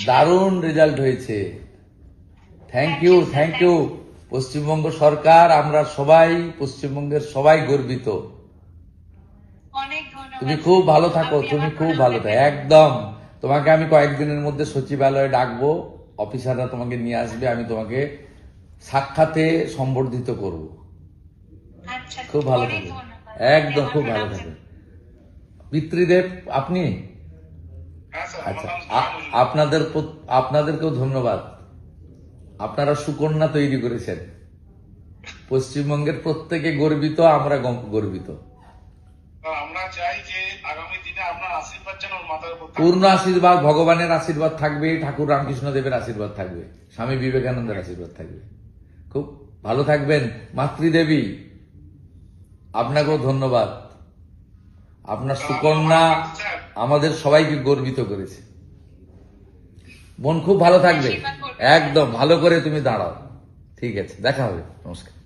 দারুণ রেজাল্ট হয়েছে। Thank you, thank you. Paschimbanga সরকার, আমরা সবাই, পশ্চিমবঙ্গের সবাই গর্বিত। অনেক ধন্যবাদ। তুমি খুব ভালো থাকো, আপনি তুমি আমার খুব ভালো ভালো থাকো, থাকবেন। একদম। তোমাকে আমি কয়েকদিনের মধ্যে সচিবালয়ে ডাকবো, অফিসাররা তোমাকে নিয়ে আসবে, আমি তোমাকে সাক্ষাতে সম্বর্ধিত করব। আচ্ছা, খুব ভালো অনেক থাকবে, ধন্যবাদ। একদম খুব ভালো থাকবে। পিতৃদেব আপনি? হ্যাঁ স্যার, আচ্ছা, আমার নাম জয় মজুমদার। আপনাদেরকেও ধন্যবাদ। আপনারা সুকন্যা তৈরি করেছেন। পশ্চিমবঙ্গের প্রত্যেকে গর্বিত, আমরা গর্বিত। স্যার, আমরা চাই যে আগামী দিনে আপনার আশীর্বাদ যেন ওর মাথার উপর থাকে। পূর্ণ আশীর্বাদ, ভগবানের আশীর্বাদ থাকবে, ঠাকুর রামকৃষ্ণ দেবের আশীর্বাদ থাকবে, স্বামী বিবেকানন্দের আশীর্বাদ থাকবে। খুব ভালো থাকবেন। মাতৃদেবী, আপনাকেও ধন্যবাদ। আপনার সুকন্যা আমাদের সবাইকে গর্বিত করেছে। বোন খুব ভালো থাকবে, একদম ভালো করে তুমি দাঁড়াও। ঠিক আছে, দেখা হবে, নমস্কার।